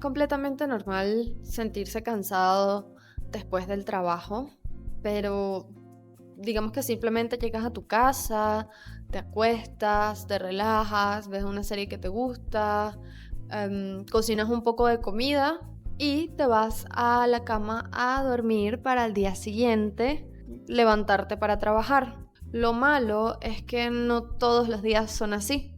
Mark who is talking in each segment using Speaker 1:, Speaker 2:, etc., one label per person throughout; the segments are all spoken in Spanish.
Speaker 1: completamente normal sentirse cansado después del trabajo, pero digamos que simplemente llegas a tu casa, te acuestas, te relajas, ves una serie que te gusta, cocinas un poco de comida y te vas a la cama a dormir para el día siguiente levantarte para trabajar. Lo malo es que no todos los días son así.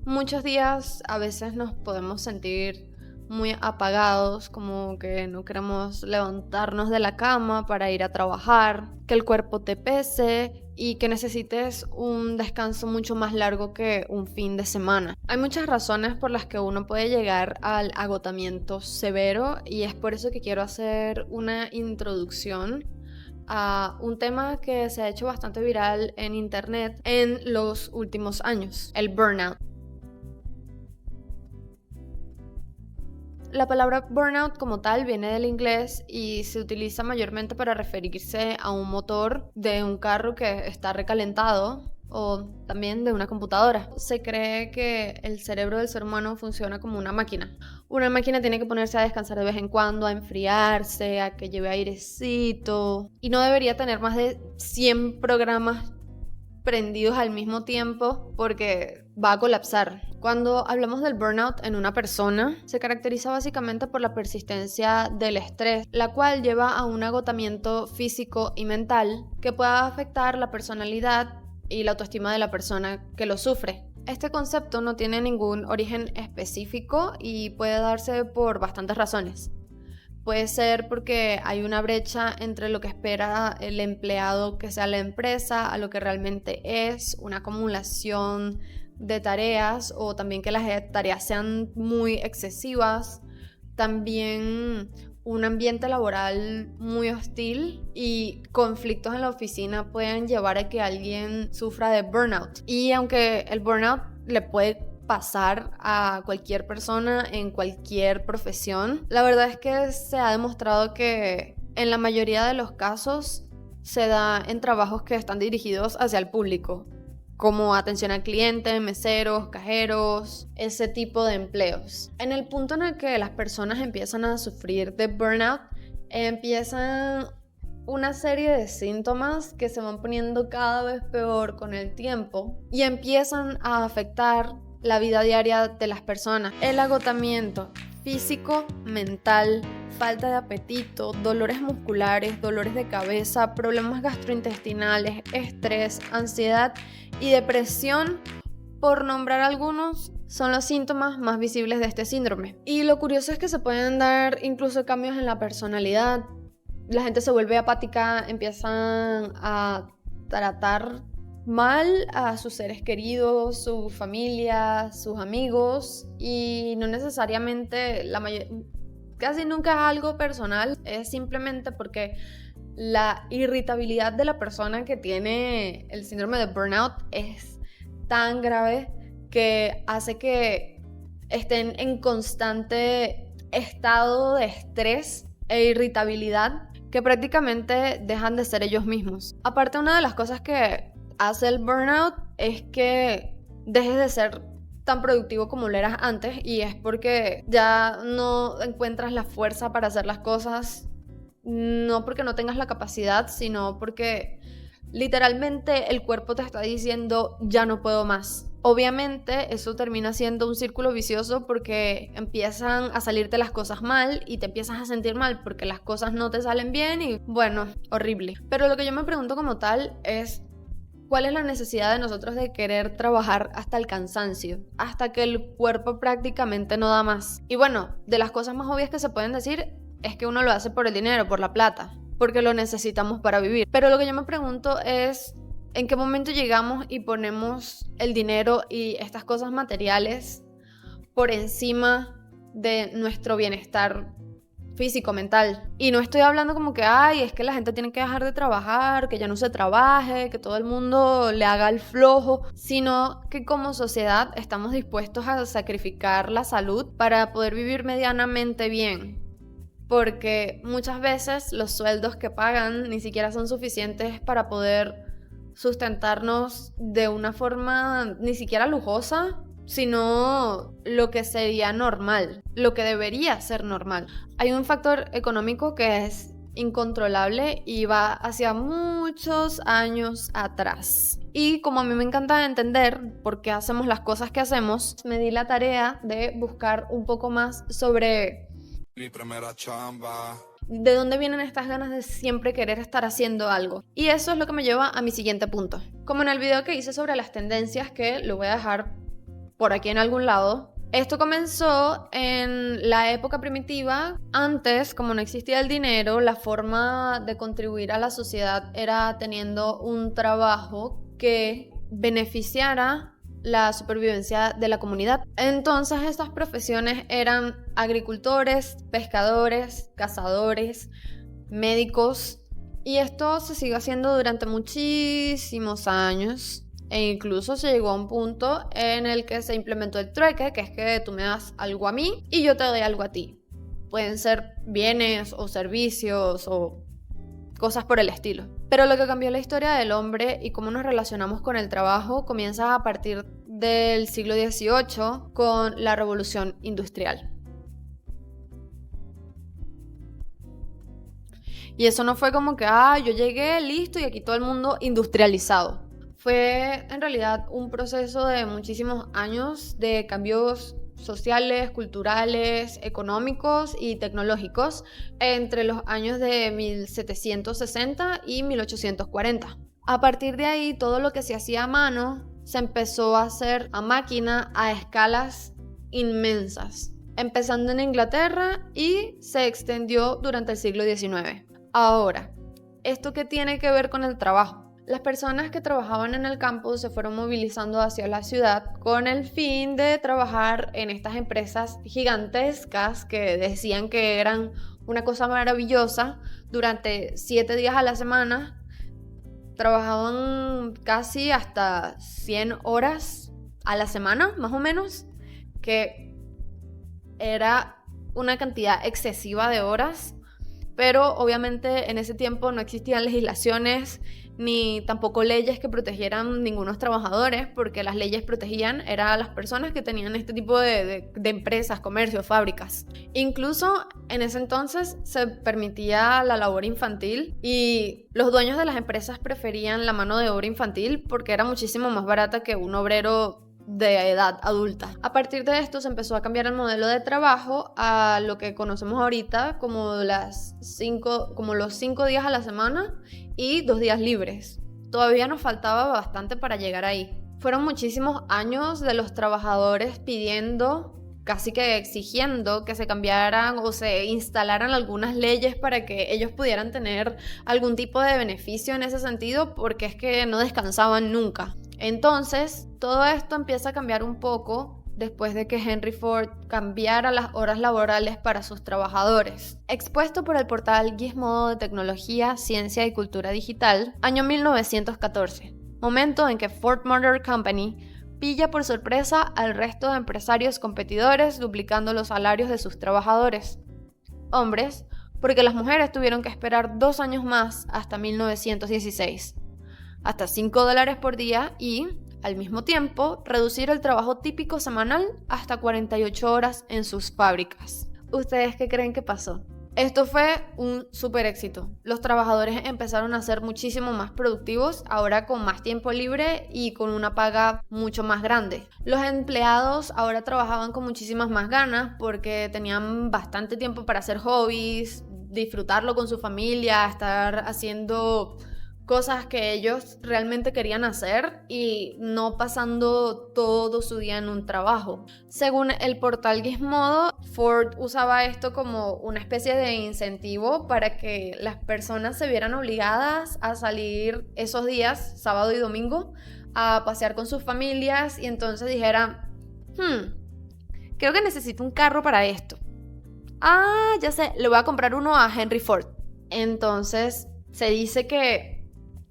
Speaker 1: Muchos días a veces nos podemos sentir muy apagados, como que no queremos levantarnos de la cama para ir a trabajar, que el cuerpo te pese y que necesites un descanso mucho más largo que un fin de semana. Hay muchas razones por las que uno puede llegar al agotamiento severo y es por eso que quiero hacer una introducción a un tema que se ha hecho bastante viral en internet en los últimos años, el burnout. La palabra burnout como tal viene del inglés y se utiliza mayormente para referirse a un motor de un carro que está recalentado o también de una computadora. Se cree que el cerebro del ser humano funciona como una máquina. Una máquina tiene que ponerse a descansar de vez en cuando, a enfriarse, a que lleve airecito y no debería tener más de 100 programas prendidos al mismo tiempo porque va a colapsar. Cuando hablamos del burnout en una persona, se caracteriza básicamente por la persistencia del estrés, la cual lleva a un agotamiento físico y mental que pueda afectar la personalidad y la autoestima de la persona que lo sufre. Este concepto no tiene ningún origen específico y puede darse por bastantes razones. Puede ser porque hay una brecha entre lo que espera el empleado que sea la empresa a lo que realmente es, una acumulación de tareas o también que las tareas sean muy excesivas, también un ambiente laboral muy hostil y conflictos en la oficina pueden llevar a que alguien sufra de burnout. Y aunque el burnout le puede pasar a cualquier persona en cualquier profesión, la verdad es que se ha demostrado que en la mayoría de los casos se da en trabajos que están dirigidos hacia el público, como atención al cliente, meseros, cajeros, ese tipo de empleos. En el punto en el que las personas empiezan a sufrir de burnout, empiezan una serie de síntomas que se van poniendo cada vez peor con el tiempo y empiezan a afectar la vida diaria de las personas. El agotamiento físico, mental, falta de apetito, dolores musculares, dolores de cabeza, problemas gastrointestinales, estrés, ansiedad y depresión, por nombrar algunos, son los síntomas más visibles de este síndrome. Y lo curioso es que se pueden dar incluso cambios en la personalidad. La gente se vuelve apática, empiezan a tratar mal a sus seres queridos, su familia, sus amigos y no necesariamente casi nunca es algo personal, es simplemente porque la irritabilidad de la persona que tiene el síndrome de burnout es tan grave que hace que estén en constante estado de estrés e irritabilidad que prácticamente dejan de ser ellos mismos. Aparte, una de las cosas que hace el burnout es que dejes de ser tan productivo como lo eras antes y es porque ya no encuentras la fuerza para hacer las cosas, no porque no tengas la capacidad, sino porque literalmente el cuerpo te está diciendo ya no puedo más. Obviamente eso termina siendo un círculo vicioso porque empiezan a salirte las cosas mal y te empiezas a sentir mal porque las cosas no te salen bien y bueno, horrible. Pero lo que yo me pregunto como tal es ¿cuál es la necesidad de nosotros de querer trabajar hasta el cansancio? Hasta que el cuerpo prácticamente no da más. Y bueno, de las cosas más obvias que se pueden decir es que uno lo hace por el dinero, por la plata, porque lo necesitamos para vivir. Pero lo que yo me pregunto es ¿en qué momento llegamos y ponemos el dinero y estas cosas materiales por encima de nuestro bienestar físico, mental? Y no estoy hablando como que, es que la gente tiene que dejar de trabajar, que ya no se trabaje, que todo el mundo le haga el flojo, sino que como sociedad estamos dispuestos a sacrificar la salud para poder vivir medianamente bien. Porque muchas veces los sueldos que pagan ni siquiera son suficientes para poder sustentarnos de una forma ni siquiera lujosa, sino lo que sería normal, lo que debería ser normal. Hay un factor económico que es incontrolable y va hacia muchos años atrás. Y como a mí me encanta entender por qué hacemos las cosas que hacemos, me di la tarea de buscar un poco más sobre
Speaker 2: mi primera chamba.
Speaker 1: ¿De dónde vienen estas ganas de siempre querer estar haciendo algo? Y eso es lo que me lleva a mi siguiente punto. Como en el video que hice sobre las tendencias, que lo voy a dejar por aquí en algún lado, esto comenzó en la época primitiva. Antes, como no existía el dinero, la forma de contribuir a la sociedad era teniendo un trabajo que beneficiara la supervivencia de la comunidad. Entonces estas profesiones eran agricultores, pescadores, cazadores, médicos, y esto se sigue haciendo durante muchísimos años, e incluso se llegó a un punto en el que se implementó el trueque, que es que tú me das algo a mí y yo te doy algo a ti. Pueden ser bienes o servicios o cosas por el estilo. Pero lo que cambió la historia del hombre y cómo nos relacionamos con el trabajo comienza a partir del siglo XVIII con la Revolución Industrial. Y eso no fue como que, yo llegué, listo, y aquí todo el mundo industrializado. Fue en realidad un proceso de muchísimos años de cambios sociales, culturales, económicos y tecnológicos entre los años de 1760 y 1840. A partir de ahí, todo lo que se hacía a mano se empezó a hacer a máquina a escalas inmensas, empezando en Inglaterra y se extendió durante el siglo XIX. Ahora, ¿esto qué tiene que ver con el trabajo? Las personas que trabajaban en el campo se fueron movilizando hacia la ciudad con el fin de trabajar en estas empresas gigantescas que decían que eran una cosa maravillosa. Durante 7 días a la semana trabajaban casi hasta 100 horas a la semana, más o menos, que era una cantidad excesiva de horas. Pero obviamente en ese tiempo no existían legislaciones ni tampoco leyes que protegieran ningunos trabajadores, porque las leyes protegían a las personas que tenían este tipo de empresas, comercios, fábricas. Incluso en ese entonces se permitía la labor infantil y los dueños de las empresas preferían la mano de obra infantil porque era muchísimo más barata que un obrero de edad adulta. A partir de esto se empezó a cambiar el modelo de trabajo a lo que conocemos ahorita como los 5 días a la semana y 2 días libres. Todavía nos faltaba bastante para llegar ahí. Fueron muchísimos años de los trabajadores pidiendo, casi que exigiendo que se cambiaran o se instalaran algunas leyes para que ellos pudieran tener algún tipo de beneficio en ese sentido, porque es que no descansaban nunca. Entonces, todo esto empieza a cambiar un poco después de que Henry Ford cambiara las horas laborales para sus trabajadores. Expuesto por el portal Gizmodo de Tecnología, Ciencia y Cultura Digital, año 1914, momento en que Ford Motor Company pilla por sorpresa al resto de empresarios competidores duplicando los salarios de sus trabajadores. Hombres, porque las mujeres tuvieron que esperar 2 años más hasta 1916. Hasta $5 por día y, al mismo tiempo, reducir el trabajo típico semanal hasta 48 horas en sus fábricas. ¿Ustedes qué creen que pasó? Esto fue un súper éxito. Los trabajadores empezaron a ser muchísimo más productivos, ahora con más tiempo libre y con una paga mucho más grande. Los empleados ahora trabajaban con muchísimas más ganas porque tenían bastante tiempo para hacer hobbies, disfrutarlo con su familia, estar haciendo cosas que ellos realmente querían hacer y no pasando todo su día en un trabajo. Según el portal Gizmodo, Ford usaba esto como una especie de incentivo para que las personas se vieran obligadas a salir esos días, sábado y domingo, a pasear con sus familias y entonces dijeran, creo que necesito un carro para esto. Ya sé, le voy a comprar uno a Henry Ford. Entonces se dice que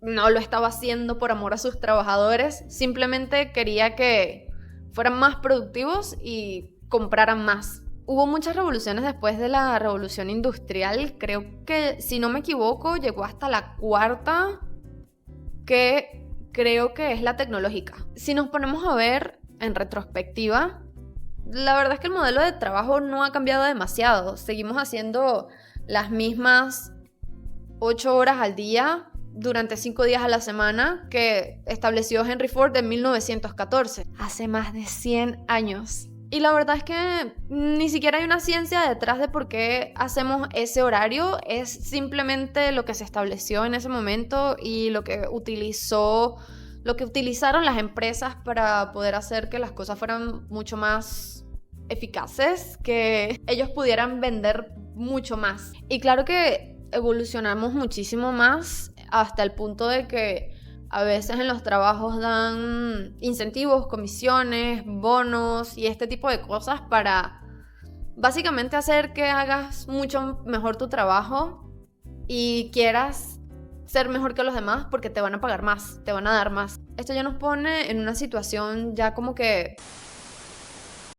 Speaker 1: no lo estaba haciendo por amor a sus trabajadores, simplemente quería que fueran más productivos y compraran más. Hubo muchas revoluciones después de la revolución industrial, creo que, si no me equivoco, llegó hasta la 4ª, que creo que es la tecnológica. Si nos ponemos a ver en retrospectiva, la verdad es que el modelo de trabajo no ha cambiado demasiado. Seguimos haciendo las mismas 8 horas al día durante 5 días a la semana que estableció Henry Ford en 1914, hace más de 100 años. Y la verdad es que ni siquiera hay una ciencia detrás de por qué hacemos ese horario. Es simplemente lo que se estableció en ese momento y lo que utilizaron las empresas para poder hacer que las cosas fueran mucho más eficaces, que ellos pudieran vender mucho más. Y claro que evolucionamos muchísimo más hasta el punto de que a veces en los trabajos dan incentivos, comisiones, bonos y este tipo de cosas para básicamente hacer que hagas mucho mejor tu trabajo y quieras ser mejor que los demás porque te van a pagar más, te van a dar más. Esto ya nos pone en una situación ya como que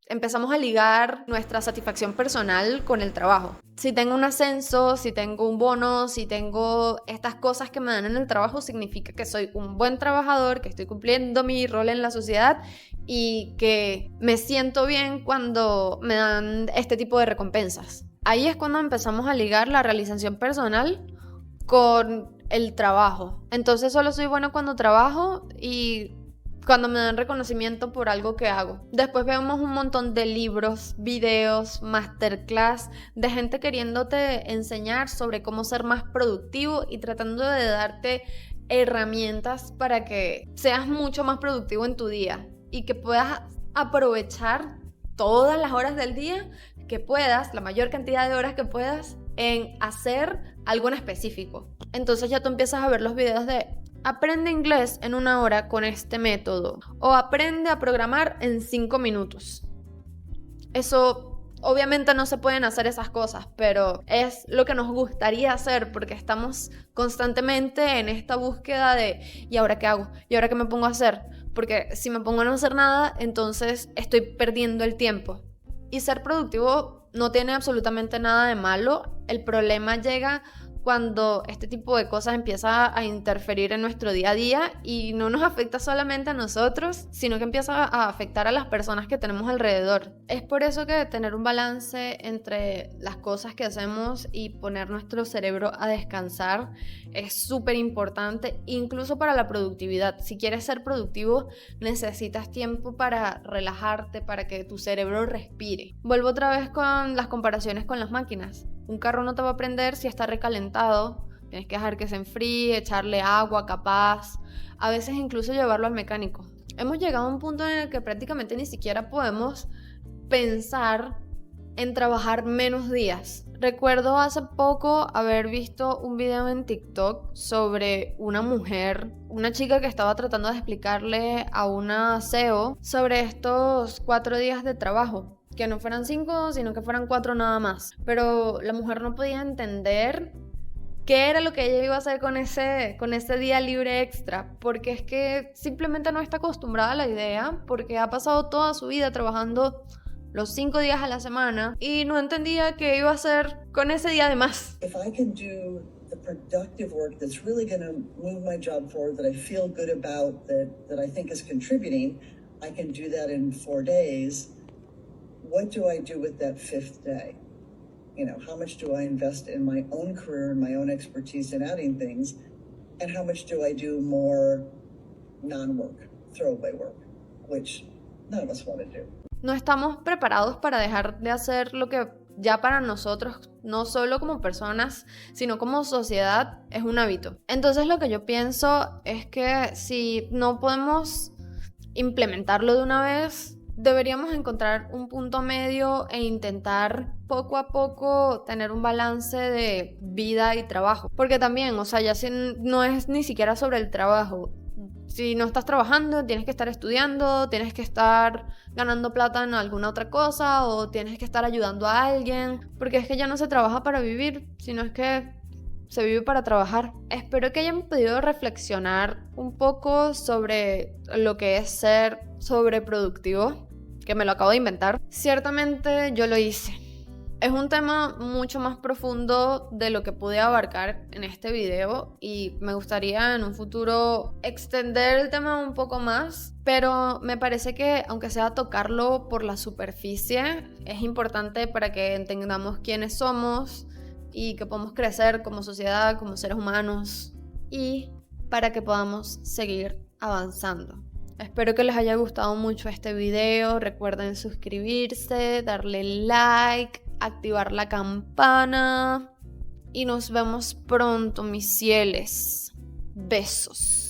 Speaker 1: empezamos a ligar nuestra satisfacción personal con el trabajo. Si tengo un ascenso, si tengo un bono, si tengo estas cosas que me dan en el trabajo, significa que soy un buen trabajador, que estoy cumpliendo mi rol en la sociedad y que me siento bien cuando me dan este tipo de recompensas. Ahí es cuando empezamos a ligar la realización personal con el trabajo. Entonces solo soy bueno cuando trabajo y cuando me dan reconocimiento por algo que hago. Después vemos un montón de libros, videos, masterclass de gente queriéndote enseñar sobre cómo ser más productivo y tratando de darte herramientas para que seas mucho más productivo en tu día y que puedas aprovechar todas las horas del día que puedas, la mayor cantidad de horas que puedas, en hacer algo en específico. Entonces ya tú empiezas a ver los videos de aprende inglés en 1 hora con este método o aprende a programar en 5 minutos. Eso, obviamente no se pueden hacer esas cosas, pero es lo que nos gustaría hacer porque estamos constantemente en esta búsqueda de ¿y ahora qué hago? ¿Y ahora qué me pongo a hacer? Porque si me pongo a no hacer nada, entonces estoy perdiendo el tiempo. Y ser productivo no tiene absolutamente nada de malo. El problema llega cuando este tipo de cosas empieza a interferir en nuestro día a día y no nos afecta solamente a nosotros, sino que empieza a afectar a las personas que tenemos alrededor. Es por eso que tener un balance entre las cosas que hacemos y poner nuestro cerebro a descansar es súper importante, incluso para la productividad. Si quieres ser productivo, necesitas tiempo para relajarte, para que tu cerebro respire. Vuelvo otra vez con las comparaciones con las máquinas. Un carro no te va a prender si está recalentado, tienes que dejar que se enfríe, echarle agua capaz, a veces incluso llevarlo al mecánico. Hemos llegado a un punto en el que prácticamente ni siquiera podemos pensar en trabajar menos días. Recuerdo hace poco haber visto un video en TikTok sobre una mujer, una chica que estaba tratando de explicarle a una CEO sobre estos 4 días de trabajo. Que no fueran 5, sino que fueran 4 nada más. Pero la mujer no podía entender qué era lo que ella iba a hacer con ese día libre extra. Porque es que simplemente no está acostumbrada a la idea, porque ha pasado toda su vida trabajando los 5 días a la semana y no entendía qué iba a hacer con ese día de más.
Speaker 3: If I can do the productive work that's really going to move my job forward, that I feel good about, that I think is contributing, I can do that in 4 days. What do I do with that 5th day? You know, how much do I invest in my own career and my own expertise in adding things? And how much do I do more non-work, throwaway work, which none of us want to do.
Speaker 1: No estamos preparados para dejar de hacer lo que ya para nosotros, no solo como personas, sino como sociedad, es un hábito. Entonces lo que yo pienso es que si no podemos implementarlo de una vez, deberíamos encontrar un punto medio e intentar poco a poco tener un balance de vida y trabajo. Porque también, o sea, ya no es ni siquiera sobre el trabajo. Si no estás trabajando, tienes que estar estudiando, tienes que estar ganando plata en alguna otra cosa o tienes que estar ayudando a alguien. Porque es que ya no se trabaja para vivir, sino es que se vive para trabajar. Espero que hayan podido reflexionar un poco sobre lo que es ser sobreproductivo, que me lo acabo de inventar. Ciertamente yo lo hice. Es un tema mucho más profundo de lo que pude abarcar en este video y me gustaría en un futuro extender el tema un poco más, pero me parece que aunque sea tocarlo por la superficie, es importante para que entendamos quiénes somos y que podamos crecer como sociedad, como seres humanos y para que podamos seguir avanzando. Espero que les haya gustado mucho este video. Recuerden suscribirse, darle like, activar la campana y nos vemos pronto, mis fieles. Besos.